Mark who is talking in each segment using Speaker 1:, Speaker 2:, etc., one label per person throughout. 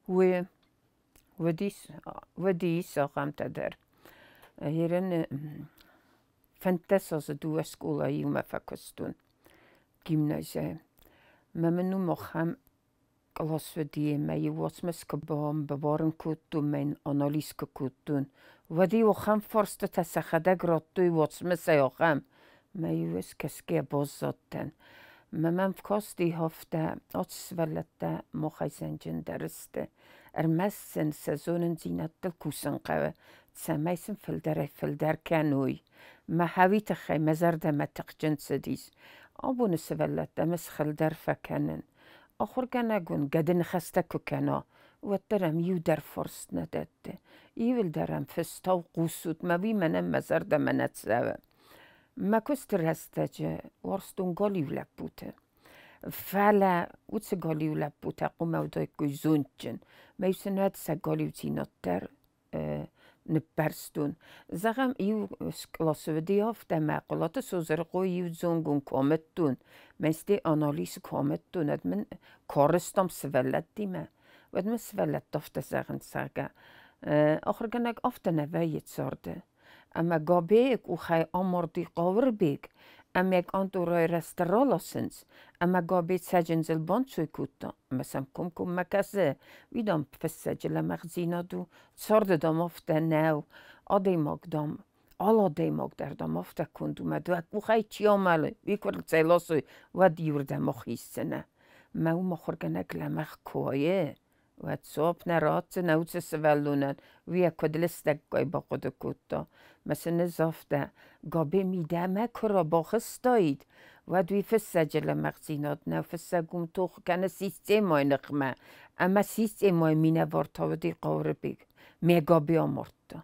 Speaker 1: و ودي ساقم تدر هيرن فانتساز دو سكولا يوم فكستون gymnasium. منو مخم klas ودي ما يوصمس كبام ببارن كوتون من أناليز كوتون ودي وخم فرست تسخده گراتوی وصمس ياخم ما يوس كسكي بازاتن من فكاستي هفته أتس ولده مخيزنجن درسته ارمسن سزونن زينت الكوسن قوة تسميسن فلدر كانوي ما هاويت خي مزرده ما تقجن سديس أبون سولده مسخل در فكنن آخر گنگون گدن خسته کنا و درم یو در فرست نداده ایول درم فستا و قوسود ما بی منم مزرده منت زوه ما کست رسته جه ورستون گالیو لب بوده فعلا اوتس گالیو لب بوده قومه و دای گوی زونجن ما یوسه نهد سا گالیو زینات در نبرستون زغم ایو کلاسو دی هفته مقالات سوزر قوی ایو زونگون کامتون مستی آنالیز کامتون اد من کارستم سولد دیمه ود من سولد دفته زغن ساگه آخر گنگ افته نویت سارده اما گابیگ و خی آماردی قاور بیگ اما یک آنتورای رسترالاسنس اما گابیت سجنزل بانچوی کوتا مثلا کم مکسه ویدام پس سجل مغزینا دو سارده دام افته نو آدی ماگ دام آلا دی ماگ در دام افته کندو مدو و خی چی آمله ویکور سیلاسوی و دیورده مخیستنه ما مخور گنگ لمخ کوایه و صبح نرات نوت سوالونن ویا کدلستک گای با خود کوتا مثل نزافته گابه میده مکرا باخستایید و دوی فسجل مغزینات نو فسگوم توخ کنه سیستمای نقمه اما سیستمای مینه وارتا و دی قاره بیگ می گابه آمارتا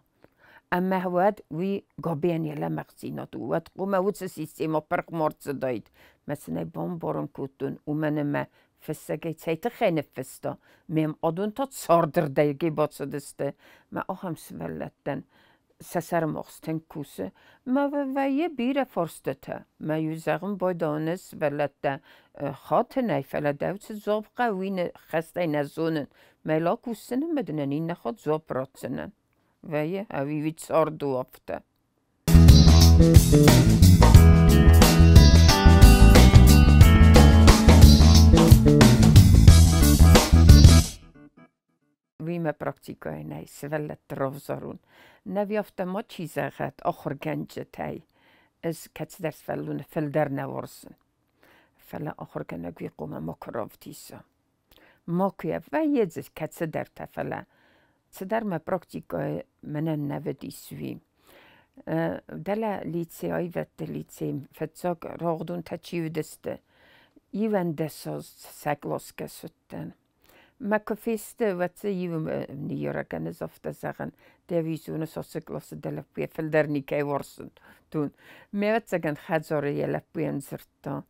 Speaker 1: اما هود وی گابه نیله مغزینات و قومه وچه سیستما پرق مارت داید مثل بام بارم کوتون و منمه فسگه تیت خیلی فستا میم آدون تا ساردر دیگه باتسدسته ما آهم سولتن سسر مخستن کوسه ما و یه بیره فرسته ما یوزغم با دانس ولده خاط نیفله دوت زاب قوین خسته نزونن میلا کوسنن بدنن این نخواد زاب راتسنن و یه هویویت ساردو افته ویمه پراکتیکای نی سولت رافزارون نویافته ما چیزه غد آخر گنجه تای از کتس درس فلون فلدر نوارسن فلا آخر گنگوی قومه ما کرافتیسا ما که و یه زش کتس در تفلا صدر ما پراکتیکای منن نودیسویم دل لیتسی های وقت لیتسی فتساق راغدون تا چیو دسته ایوان دساز سگلاس کسوتن ما کفیسته وقتی یو نیاره کنه زفته زغن دویزونه ساسه گلاس دلپوی فلدر نیکه ورسن تون میوت زغن خزاره یلپوی انزرتا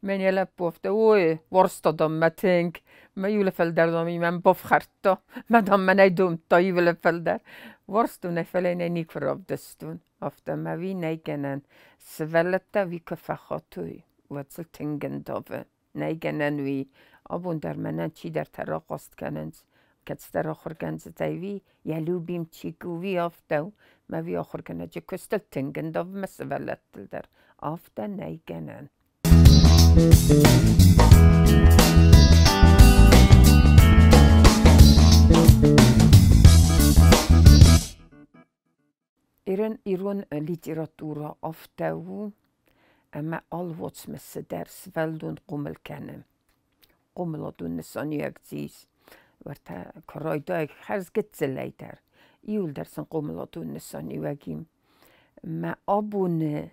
Speaker 1: من یلپو افته اوه ورستا دام متنگ ما یول فلدر دامی من بفخرتا مدام من ایدوم تا یول فلدر ورستونه فلینه نیک فراب دستون افته ما وی نیگنن سولتا وی کفخاتوی واتسل تنگن داوه نیگنن وی آبون در منن چی در ترا قاست کننز کتس در آخر گنز تایوی یلو بیم چی گوی آفتو ما وی آخر گنه جه کستل تنگن داو مسولت در آفته نیگنن ایرون لیتراتورا آفتو اما آلواتس مسه درس ولدون قومل کنم قوملادون نسانی اگزیز ورته کرای دایگ خرز گتزلی در ایول درسن قوملادون نسانی وگیم ما آبونه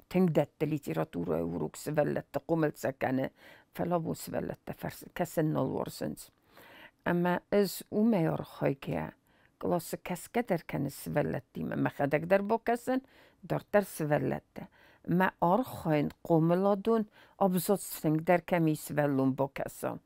Speaker 1: تنگ دت لیتراتورا وروک سولت قومل سکنه فلابون سولت فرس کسن نالورسنز اما از اومیار خواهی که کلاس کس کدر کنه سولت دیمه ما خدک در با کسن در سولت ده ما آرخاین قوملادون آبزاد تنگ در کمی سولون با کسان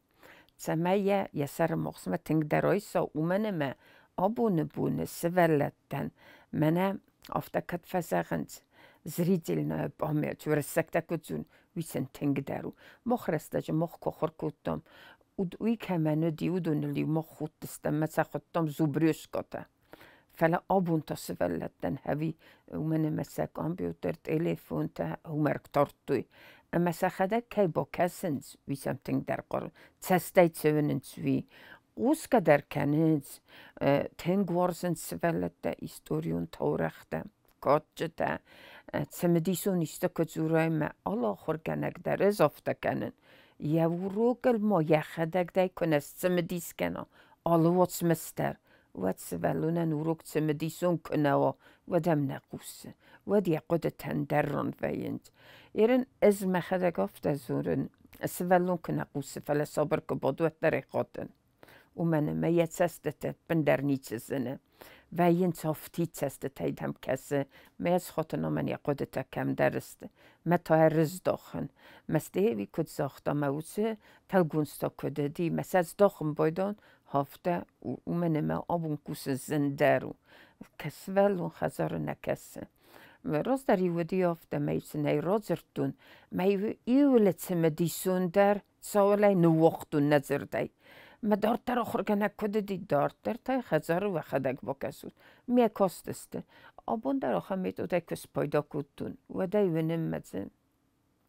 Speaker 1: سما یه سر مقسمه تنگ در آیسا اومنه ما آبونه بونه سولتن منه آفته کت فزاغنز زریدل نه بامیت ورسکته کتزون ویسن تنگ درو مخ رسته جه مخ کخور کتم وي كمان ديودون اللي مخوت تستمت ساختم زوبريوش قطع فلا أبون تصفلتن هبي ومن مسا كمبيوتر تليفون تا ومرك ترتوي أما ساخدا كي بوكاسنز وي سامتنج در قرن تستيت سويننز وي وسكا در كاننز تنغورسن سفلتا إستوريون تورختا كوتشتا تسمديسون يستكت زوراي ما الله خوركنك در ازافتا كانن يوروكل ما يخدك داي كنس تسمديس كنا الله واتس مستر واتسفلونا نوروك تسمديسون كناوا ودم نقوس ودي قدتن درن فينت إيرن إزما خدك أفتا زورن سفلون كناقوس فلا صبرك بدوة طريقاتن ومن ما يتسستت بندر نيتسزنه وين صفتي تسستت هم كسه ما يسخطنا من يقودتا كم درست ما تارز داخن مسته وی کد ساختا موسه تلگونستا کده دی مساز داخن بایدان هفته ومن ما آبون کوس زندرو کسول و خزار نکسه راست در یودی هفته میسنه رازرتون میو ایولت سمدیسون در سوالای نوختون نظر دی ما دارتر آخر که نکده دی دارتر تای خزار و خدک باکسود میه کاستسته آبون در آخر میتو دی کس پایدا کدتون و دی ونم مزن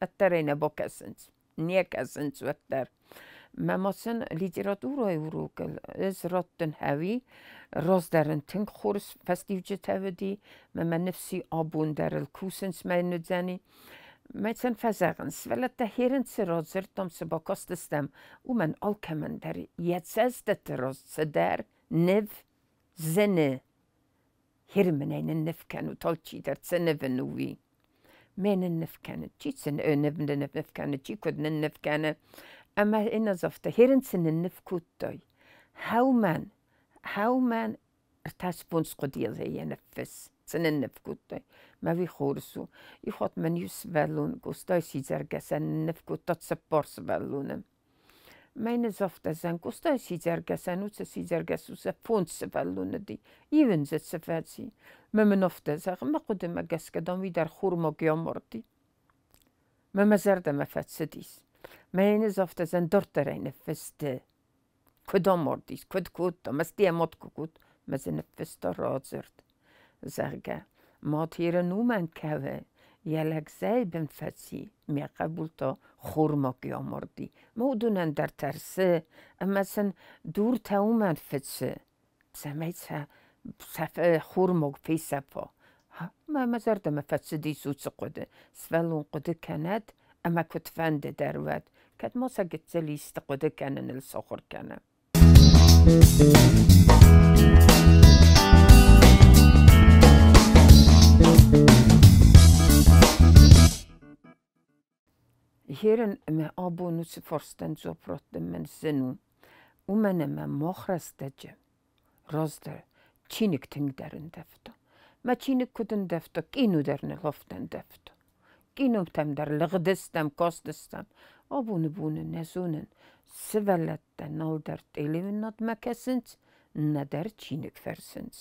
Speaker 1: اترین باکسنز نیه کسنز و اتر ما مثلا لیتراتورای وروکل از راتن هاوی راز درن تنگ خورس فستیوجه تاودی ما نفسی آبون در الکوسنس ما ندزنی مثلا فزاغنس ولی تهیرن سراز زرتم سباکاستستم و من آلکمن در یتسازده راز سدر نف زنه هرمنین النف كانوا طالتشي در تسنف النوي من النف كانت تشي تسن نف كانت تشي كود النف كانت أما إن زفته هرنسن النف كوتاي هاو من ارتاسبونس قديل هي نفس سن النف كوتاي ما في خورسو يخوت من يسفلون قستاي سيزرقسن النف كوتا تسبورس فلونم ما إن زفته زن قستاي سيزرقسن وتس سيزرقسو سفونس فلون دي يون زت سفاتسي ما منفته زغ ما قدم أجس كدام ويدر خورما قيامردي ما زرد ما فاتسديس ما إن زفته زن دورترين نفسته كدام مرديس كد كوتا مستيه مات كوت ما زن نفسته رازرد زرقه ما تير نومن كوه يلك زي بن فتسي مي قبولتا خورما قيامردي مودونن در ترسه اما سن دور تاومن فتسه سميتها سف خورما في سفا ما زرد ما فتسه دي سوتس قده سفلون قده كانت اما كنت فند دروات كد ما سجت زلي استقده كانن الصخر كان هيرن ما أبونو سفرستن زوبرتن من زنو ومن ما مخرس دجه رازدر چینک تنگ درن دفتا ما چینک کدن دفتا کینو درن لفتن دفتا کینو تم در لغدستم کاستستم أبونو بونن نزونن سولتن نال در تیلیون ناد مکسنز ندر چینک فرسنز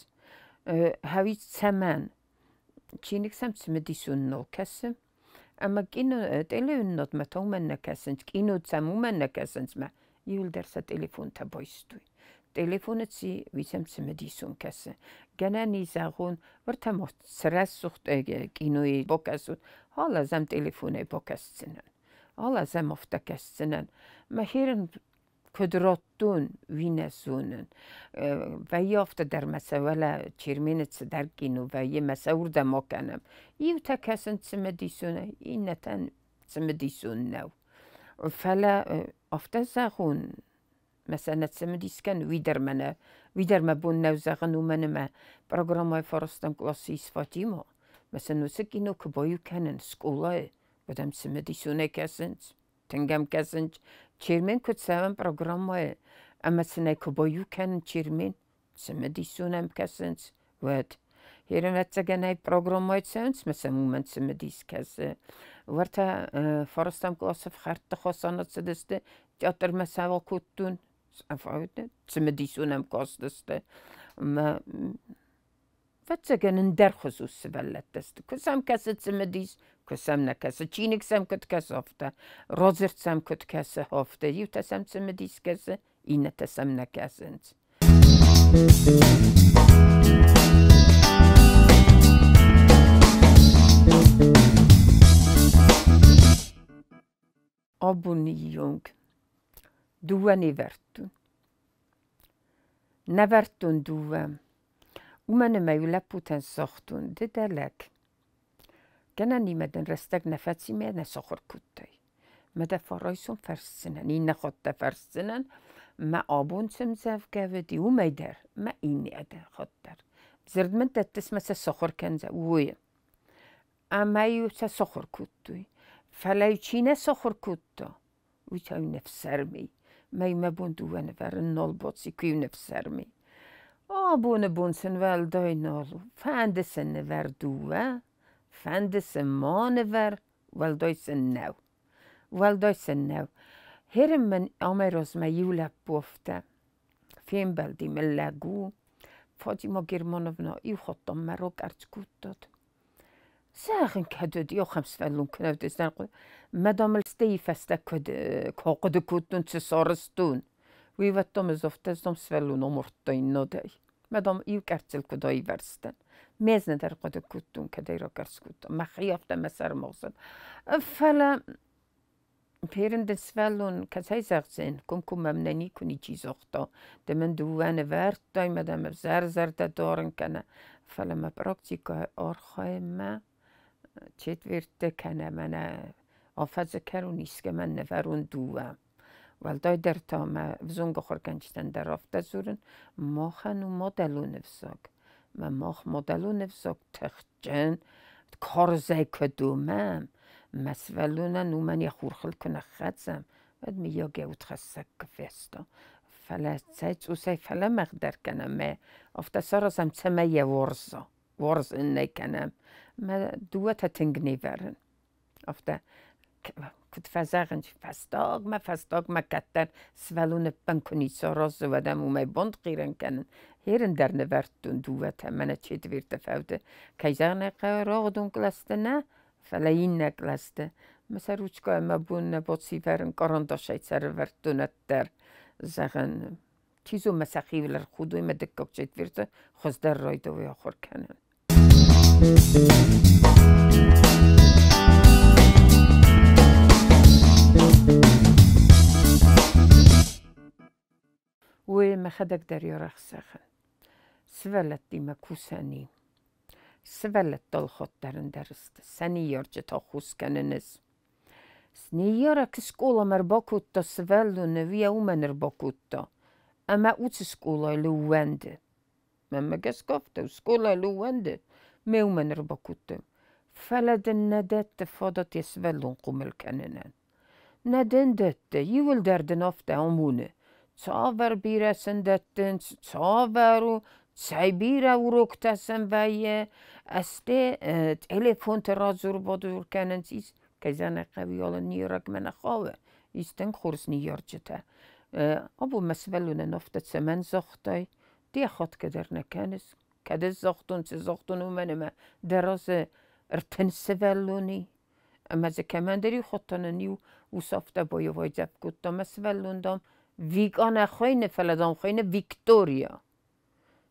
Speaker 1: هاوی سمان چینک سم سمدیسون نال کسم اما كينو تليفون نوت ما تو من نكاسنج كينو تسمو من نكاسنج ما يول درس تليفون تبايستوي تليفون تسي ويسم سمديسون كاسن جناني زاغون ورتم سرس سخت كينو بوكاسون حالا زم تليفون بوكاسنن حالا زم افتكاسنن ما هيرن كدراتون وينسونن و یافت در مسئله چیرمینت در گینو و یه مسئول ده ما کنم یو تا کسن سمدیسونه این نتن سمدیسون نو فلا افته زغون مثلا سمدیس کن ویدر ما بون نو زغن و من ما برنامه های فرستم کلاسیس فاتیما مثلا نوسکینو که بایو کنن سکولای بدم سمدیسونه کسنج تنگم کسنج چیرمین کد سوام برنامه اما سنه کبایو کن چیرمین سمدیسونم کسنج ود هیرم اتگنای برنامه سنس مثلا مومن سمدیس کسه ورتا فرستم کلاس خرط خواستانات سدسته جاتر مساوا کتون سمدیسونم کاستسته ما فتسجن در خصوص سولت دست کسم کسی تمدیس کسم نکسه چینک سم کت کس هفته رازرت سم کت کس هفته یو تسم تمدیس کسه اینه تسم نکسند Abonniung dua nevertun dua ومن ما يلبوتن ساختون ددلك كنا نيمدن رستق نفتسي ما نسخر كتاي مدى فرايسون فرسنن إن خطة فرسنن ما آبون سمزاف قاودي وما يدر ما إني أدر خطر زرد من تتسمى سخر كنزا ويا أما يوسا سخر كتاي فلا يشينا سخر كتا ويتاو نفسرمي ما يمبون دوان فرن نالباتسي كيو نفسرمي Abonnebonsen wel døgnalo. Fandesen ver dua. Fandesen mane ver. Wel døysen nou. Wel døysen nou. Herren men ameros me jula pofte. Fiembeldi me lagu. Fatima Germanovna ju hottam merok artskuttat. Sagen kadud Jochems vellun knövdes den. Madame Stefesta kakade kuttun till sarestun. Vi vet de oftas de svellun omorta inna dig. Men de ju kärtsel kuda i värsten. Mezne där kade kuttun kade rakarskutta. Ma khiyafta masarmosen. Fala Peren den svellun kasai sagsen kom amnani kuni chizorta. De men duane värta med dem zarzarta doren kana. Fala ma praktika arkhayma chetvirte kana mana afazkaruniske men neverun dua. والدای در تا ما وزون گخور کنچتن در رفته زورن ماخن و مدلو نفساک ماخ مدلو نفساک تخجن کارزای کدومم مسولونا نومن یا خورخل کنه خدزم بعد میا گوت خسک فستا فلا سایت و سای فلا مقدر کنم ما افتا سارسم تمه یه ورز اینه کنم ما دوتا تنگنی ورن افتا كنت فزاغن فستاغ ما كتر سوالون بنكوني ساراز ودم وما بند قيرن كنن هيرن در نورتون دوتا من تشيد ويرت فاوده كيزاغن قراغدون كلاستنا فلاين كلاسته مثلا روچكا ما بون بوتسي فرن قرانداشاي سر ورتون در زغن چيزو مسخي ولر خودو ما دكاك تشيد ويرت خوز در رايدو وياخر كنن وما خدك در يرخ سخن سولت ديما كوساني سولت دالخط درن درست سني يرجة تاخوس كننز سنيارا كسكولا مرباكوتا سولو نويا وما نرباكوتا اما اوت سكولا لوانده مما قسكفتا وسكولا لوانده ما وما نرباكوتا فلدن ندت فادت يسولون قومل كننن ندن دت يول دردن افتا عمونه صابر بيرا سندتن صابرو سايبيرا وروكتاسن بايه استي تليفون ترازور بدور كاننسيس كزانا قويالا نيرك من خاوه يستن خورس نيارجتا ابو مسولون نفتت سمن زختاي دي خط كدر نكانس كدز زختون ومنما دراز ارتن سولوني اما زي كمان دري خطنا نيو وصافتا بايو واجب كتا مسولون دام ویگان خوینه فلدان خوینه ویکتوریا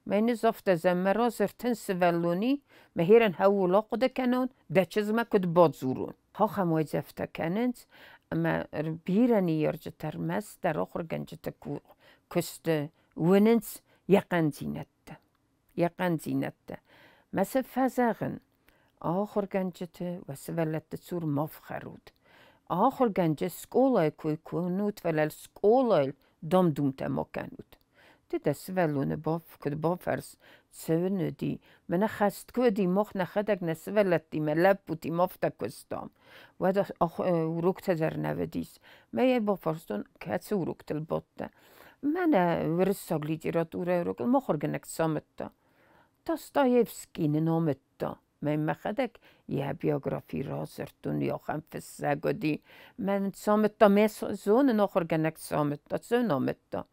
Speaker 1: من زفت زمرا زرتن سولونی مهیرن هولا قده کنن ده چیز ما کد بادزورون ها خموی زفت کنند اما بیرنی یارجه ترمز در آخر گنجه کست وننس یقن زینت مثل فزاغن آخر گنجه و سولت سور مفخرود آخر گنجه سکولای کوی کنود ولل سکولای دم دومته ما کنود دیده سولونه باف کد بافرس سونه دی من خست کدی مخ نخدک نسولت دی من لب بودی مفته کستام و دا وروکت در نودیس میه بافرستون کتس وروکت الباته من ورساگلی دیراتوره روکل مخورگنک سامتا داستایفسکی نامتا من مخدك يا بيوغرافي رازرتون يا خمس ساقدي من سامتا مس زون نخر جنك سامتا زون آمتا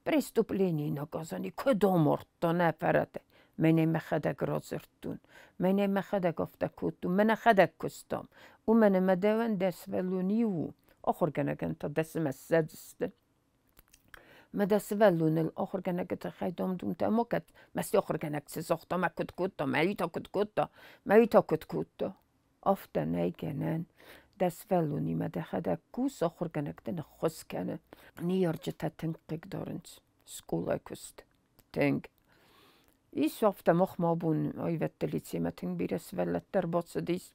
Speaker 1: برستوبليني نگازانی کدام مرتا نفرته Mene mechadek rozertun. Mene mechadek oftakutun. Mene chadek kustam. Mene medeven desveluniu. آخر گنگن تا دست مسدسته ما دست ولون الآخر گنگ تخیدم دون تماکت مستی آخر گنگ سزاختا ما کد کتا ما ایتا کد کتا افتا نیگنن دست ولونی ما دخده کوس آخر گنگ دن خس کنه نیارجه تا تنقیق دارنج سکولای کست تنگ ایس افتا مخ ما بون آی وطلیتی ما تنگ بیرس ولت در باصه دیس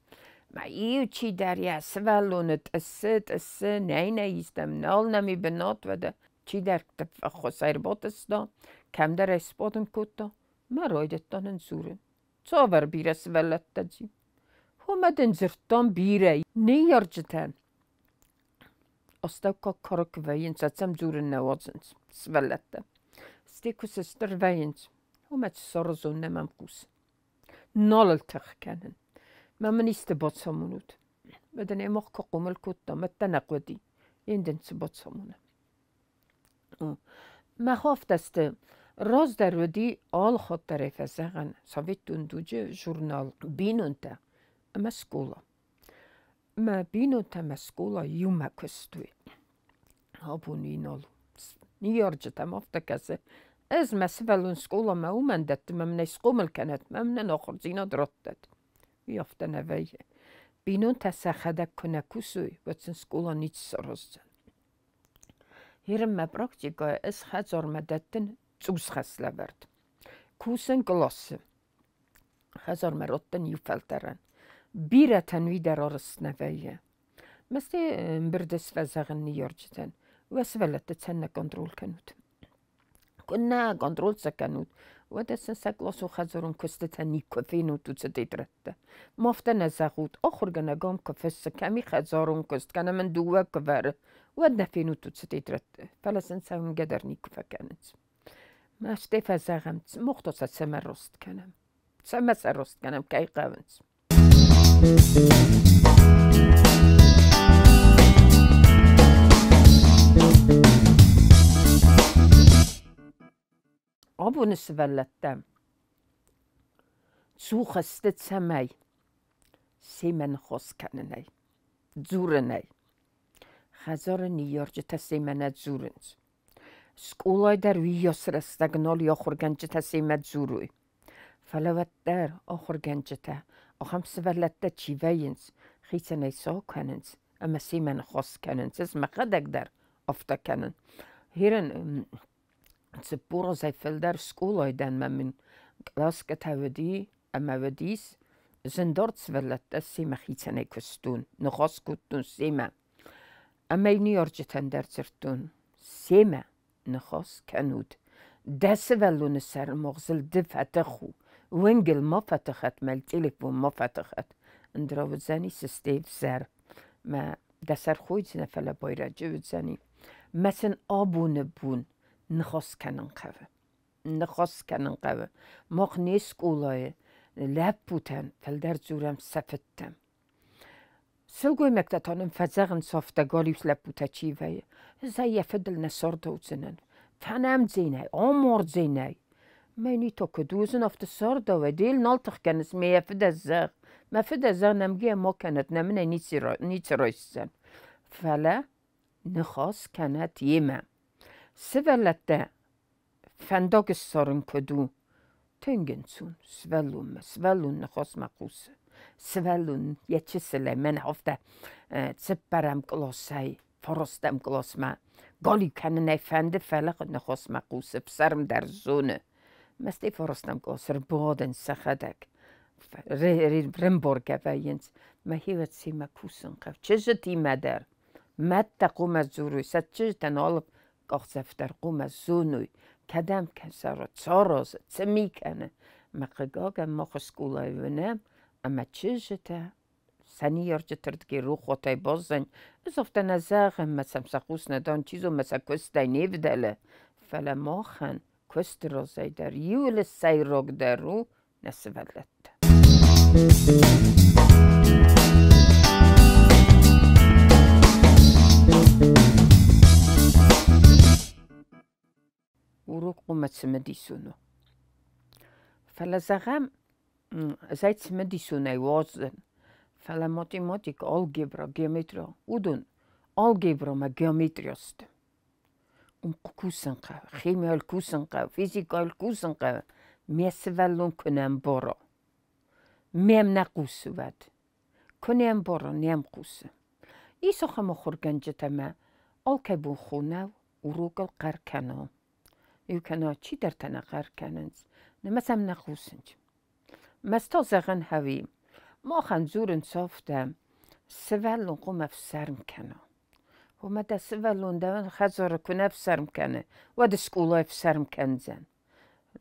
Speaker 1: ما ایو چی دریا سوالونت اسه نیستم نال نمی بنات وده چی در خسیر باتستا کم در اسپادن کتا ما رایدت دانن زورن چاور بیره سوالت دجی همدن زرطان بیره نیارجتن استاو که کرک وین ساتسم زورن نوازن سوالت ده ستیکو سستر وین همد سارزون نمم کوس نالل تخ کنن ما منیست بات سامونود بدن اماق که قومل کتا متنقودی ایندن سبات سامونه ما خواف دسته راز در ودی آل خود طرف زغن ساویتون دوجه جورنال بینون تا اما سکولا ما بینون تا مسکولا یوم کستوی هابونی نالو نیارجه تا مافتا کسه از مسولون سکولا ما اومن دت ما من اسقومل کنت ما من آخر زینا درات دد یافته نویه بینون تا سخده کنه کسوی وطن سکولا نیچ سرازدن هیرم مبراکتیگاه از هزار مدتن زوز خسله ورد کوسن گلاسه هزار مراتن یوفلترن بیره تنوی در آرست نویه مثل بردس وزغن نیارجدن وسولت تنه کنترول کنود کنه کنترول سکنود و دستن سگلاسو خزارون کسته نیکو فینو تو تدیدرده مافته نزغود آخر گنگام کفسه کمی خزارون کست کنه من دوه کوره و نفینو تو تدیدرده فلسن سهم گدر نیکو فکنند ما اشتیف زغم مختص سمر رست کنم سمر رست کنم که ای قوند آبون سولتم سو خستت سمی سیمن خواست کنه نی زوره نی خزار نیارجه تا سیمنت زورنز سکولای در وی یاسر استگنال یا خورگنجه تا سیمت زوروی فلوت در آخر گنجه تا آخم سولت تا چی وینز خیسه نیسا کننز اما سیمن خواست کننز از مقدک در افتا کنن هیرن سپورا زیفل در سکولای دن من کلاس کتاودی اما ودیس زندارت سولت تا سیمه خیسه نیکستون نخواست کتون سیمه اما نیارجتن در زرتون سیمه نخواست کنود دست ولون سر مغزل دفتخو ونگل ما فتخت مل تلفون ما فتخت اندراود زنی سستیف زر ما دسر خوید نفله بایره جود زنی مثل آبونه بون نخواست کنن قوه ماخ نیست اولای لب بودن فل در زورم سفتم سلگوی مکتتانم فزغن صافتگالیوس لب بوده چیوه زیه فدل نسار دوزنن فنم زینه آمار زینه منی تا کدوزن افت سار دوه دیل نالتخ کنس میه فده زغ ما فده زغ نمگه ما کنت نمنه نیچ رایستن فلا نخواست کنت یمه سولت ده فنداگ سارن کدو تنگنسون سولون نخواست مقوسه سولون یه چیزله من هفته تسپرم گلاسه فرستم گلاس ما گالی کنه نفنده فلق نخواست مقوسه بسرم در زونه مثل فرستم گلاس رو بادن سخدک رمبورگه وینز ما هیوت سیما کوسن قف چه تیمه در مد تقوم از زوروی ست چه تنالب گاه زفتر قوم از زونوی کدم کسا را چارازه چه میکنه مقگاگم ما خسکولای ونم اما چه سنی یارجه تردگی رو خوطای بازن از افته نزاقم مثل سقوس ندان چیزو مثل کستای نیودله فلا ماخن کست رازای در یول سیراگ در رو نسولت ورو قومت سمدی سونو فلا زغم زيت مدي سوني وازن فلا ماتيماتيك algebra geometria ودون algebra ما geometria است kusenqa chemial kusenqa physical kusenqa mesvelun kunem boro mem naqusuvat kunem boro nem qus iso khamo ganjatama alkebun khuna urukal qarkano يمكن شي درتنا غير كانت ما سمنا خوسنج ما استوزغن هاوي ما خنزورن صافتا سفلون قوم في سرم كانوا وما دا سفلون دا خزر كنا في سرم كانوا واد سكولا في سرم كنزن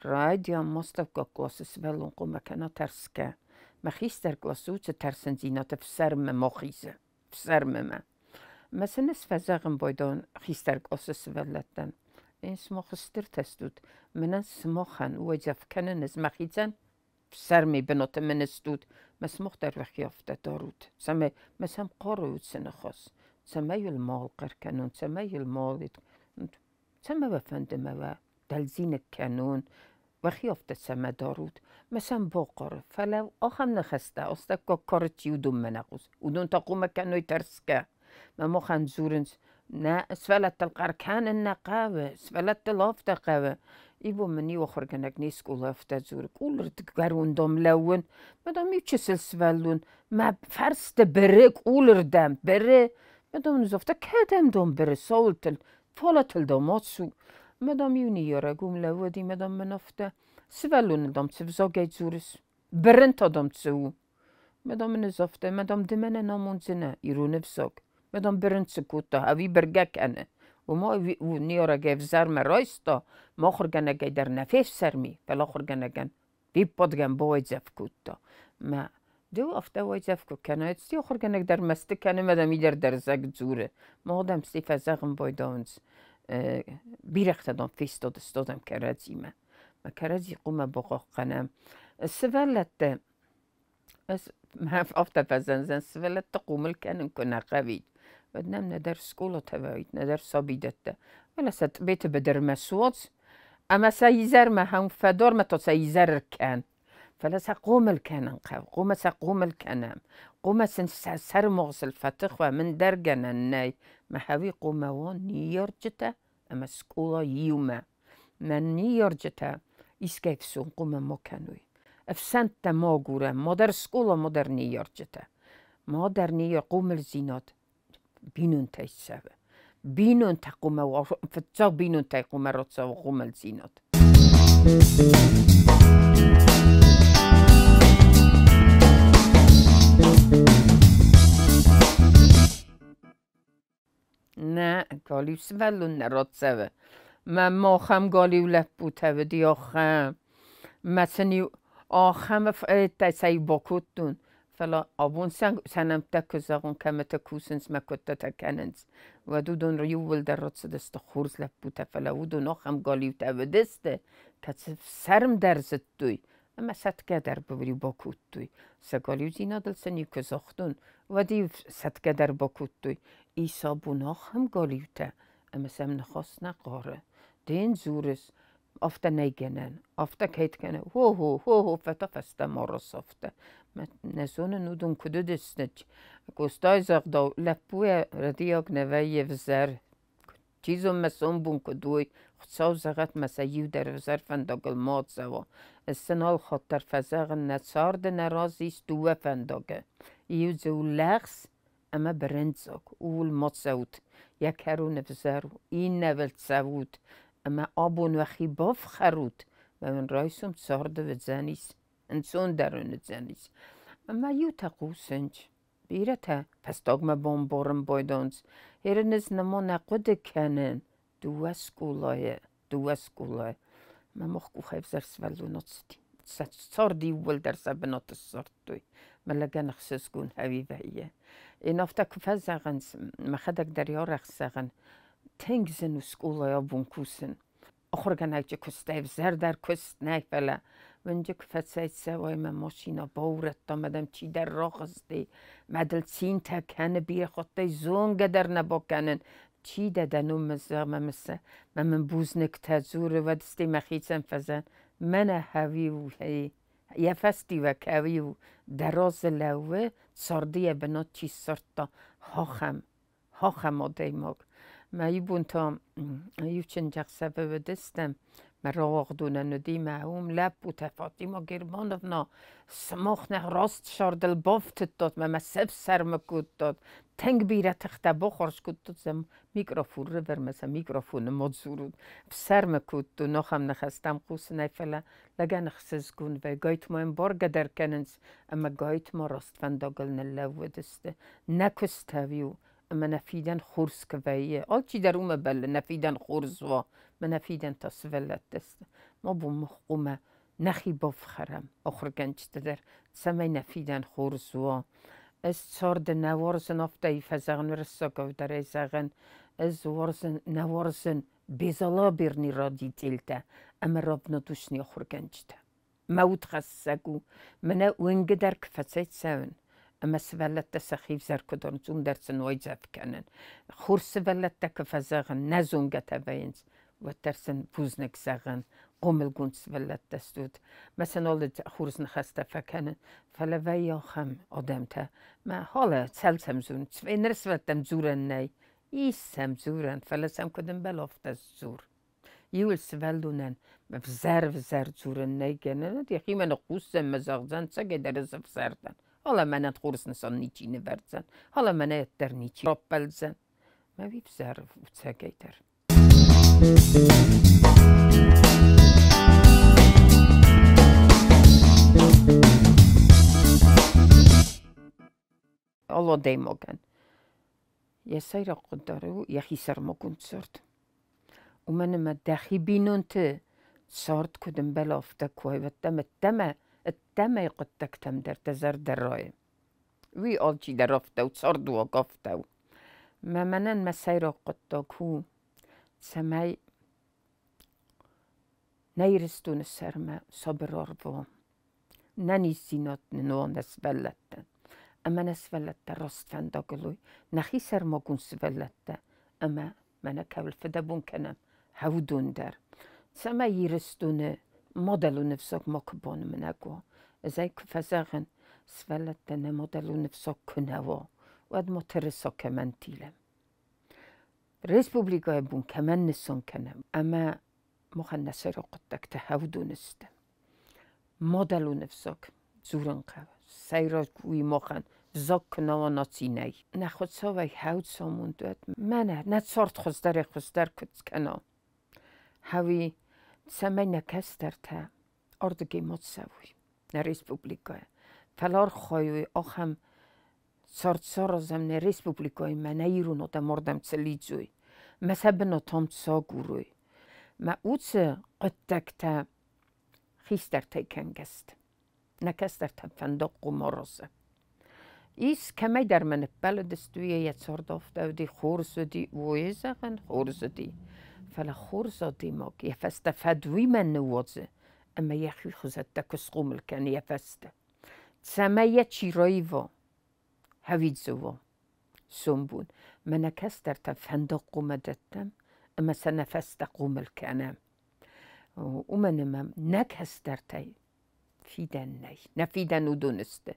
Speaker 1: رايد يا مستوكا قوس سفلون قوم كانوا ترسكا ما خيستر قوسوت ترسن زينات في سرم ما خيزة في سرم ما سنس فزغن بويدون خيستر قوس سفلتن این سماخ سترتستود من سماخن وجف کنن از مخیزن سر می بنات من استود مسماخ در وقتی افته دارود سمه مسم قارود سنخاس سمه یل مال قر کنون سمه یل مال سمه وفندمه و دلزین کنون وقتی افته سمه دارود مسم باقاره فلو آخم نخسته استه که کارت یودون منقوز ودون تقوم کنوی ترسکه ما خنزورنز نه سفلت القركان النقاوة سفلت الافتا قاوة إيبو مني وخر كنك نيسكو لافتا زور كولر تقارون دوم لون مدام يتشسل سفلون ما فرست بريك كولر دام بري مدام نزفتا كادم دوم بري سولتل فولتل دوماتسو مدام يوني يراقوم لودي مدام منافتا سفلون دوم تسفزاقاي زورس برنتا دوم تسو مدام نزفتا مدام دمنا نامون زنا يرو نفساق مدام برن سکوتا هاوی برگه کنه و ما نیارا گیف زرم رایستا ما خورگنه گی در نفیف سرمی بلا خورگنه گن بی پادگن باوی زف کوتا ما دو افته وای زف کو کنه اتستی خورگنه در مسته کنه مدام ای در زگ زوره ما آدم سیف زغم بای دانز بیرخت دان فیستا دستادم کرزی ما کرزی قوم باقا قنم سولت ما افته فزنزن سولت قومل کنن کنه قوید بدنام ندر سكولة تبعيد ندر صبيدته ولا ست بيت بدر مسوات أما سيزر ما هم فدور ما تسيزر كان فلا سقوم الكان قوم سقوم الكنام قوم سر مغسل فتخ ومن درجنا الناي ما حوي قوم وان نيرجته أما سكولة يوما من نيرجته إسكيف سون قوم مكانوي أفسنت ما جورا مدر سكولة مدر نيرجته مدر نير قوم الزينات بينون تيسابه بينون تقوم وفتاو بينون تقوم رتسا وقوم الزينات نه قاليو سفلون رتسا ما خم قاليو لبوتا ودي آخم مثلا آخم تسي باكوتون فلا أبون سنم تكزاقون كما تكوسنس ما كنت تكننس ودودون ريول در رتس دست خورز لبوتا فلا ودون آخم قاليو تابدسته كتسف سرم درزت دوي اما ستكه در ببري باكوت دوي سقاليو زينا دل سنيو كزاختون ودي ستكه در باكوت دوي إيسا بون آخم قاليو تا اما سمن خاص نقاره دين زورس افتا نيجنن افتا كيت كنن هو فتا فستا مرس افتا نزون نودون كدو دستج كوستاي زغدو لپوه رديوك نوائي وزر چيزو مسون بون كدوي خصاو زغت مسيو در وزر فنداقل مات زوا السنال خاطر فزاغن نصار ده نرازيس دوه فنداقه يو زو لغس اما برنزاق اول مات زود يكارو نفزارو این نولت زود اما آبون وخی باف خرود و من رایسم سارده و زنیس انسون درون زنیس اما یو تقو سنج بیره تا پس داگم بارم بایدانز هرنز نما نقود کنن دوه سکولای ما مخکو خیف زر سولونات ستی ساردی ول در سبنات سارد دوی ملگه نخصص گون هوی وحیه این افتا کفه زغن مخدک دریا رخ زغن تنگزن و سکولای آبون کوسن آخرگن اگه کستایف زر در کست نیفله ونجا کفت ساید سوای من ماشینا باورت دامدم چی در راه خسته مدل سین تکنه بیره خواهده زونگه در نباکنن چی دادنو مزه من بوزنک تزوره و دستی مخیتم فزن من هاوی و هی یه فستی و کاوی و دراز لوه ساردیه بنا چی سرطا هاخم آدیماگ ما یبون تا یوچن جغسبه و دستم ما راق دونن و دی معوم لب و تفاتی ما گرمانونا سماخ نه راست شاردل بافت داد ما سب سرم کود داد تنگ بیره تخته بخورش کود داد زم میکروفون رو بر مثلا میکروفون مدزورود سرم کود داد نخم نخستم قوس نیفله لگن خسز گون و گایت ما این بارگه در کننز اما گایت ما راست فنداگل نلو دسته نکستویو اما نفیدن خورس کویه آلچی در اومه بله نفیدن خورس و من نفیدن تا سولت دسته ما بو مخومه نخی بافخرم آخر گنجته در سمی نفیدن خورس و از سارد نوارزن افته ای فزغن ورساکو در ایزغن از نوارزن بیزالا برنی را دیتیلته اما راب ندوشنی آخر گنجته موت خسگو منه ونگ در کفتسیت سون اما سولت ده سخیف زرکدان زون در سنوی زف کنن خور سولت ده کفزغن نزونگت وینز و ترسن بوزنک زغن قومل گون سولت دستود مثلا آل خورز نخسته فکنن فلا وی آخم آدم تا ما حالا سلسم زون سوی نرسولتم زورن نی ایسم زورن فلا سم کدن بلافت از زور یول سولونن وزر زورن نی گنن دیخی من قوسم مزاغزن سگه در زف زردن حالا منت خورس نسان نیچی نوردزن حالا منت در نیچی راب بلزن ما ویب زر و سگه در الله دیماگن یه سیر قداره و یخی سرماگون سرد و من ما دخی بینون ته سارد کدم بلافته کوی و الدم قدکتم در تزر در رای وی آلچی در رفته و سارد و گفته و منن ما سیر قداکو سمی نیرستون سرما صبرار و ننیزینات نوان نسبلتن اما نسبلت راست فنداگلوی نخی سرماگون سبلت اما من کول فدبون کنم هودون در سما یرستون مدلو نفسك مكبون مناقو ازاي كفزاغن سفلت مدلو نفسك كنوا واد مترسا كمان تيلم ريسبوبليكا يبون كمان نسون كنم اما مخن نسر قدك تهودو نستم مدلو نفسك زورن قوة سيرا كوي مخن زاك كنوا ناتيني نخد ساوي هود سامون دوت منه نتصارت خزدر كت كنا هاوي سمی نکستر تا اردگی متسوی نه ریسپوبلیکای فلار خواهی آخم سارت ازم نه ریسپوبلیکای من ایرونو دا مردم تسلیجوی مثلا نتام تساگوروی ما اوتس قدک تا خیستر تیکنگست نکستر تا فندق و مرازه ایس کمی در من بلدستوی یه ساردافته و دی خورز و دی ویزغن خورز دی فلا خورزا ديماغ يفست فدوي من نوازه اما يخي خزت دكس قومل كان يفست تسمية شيرايفا هويد زوا سنبون من كستر تفندق قومدتم اما سنفست قومل كانم ومن ما نكستر تي فيدن ني نفيدن ودونسته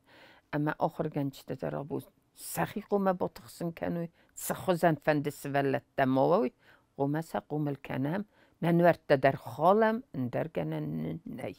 Speaker 1: اما آخر گنج درابو سخي قومه بطخسن كانوي تسخزن فندس ولت دماوي قومه قوم الكنام ننورت در خالم اندرگنن نی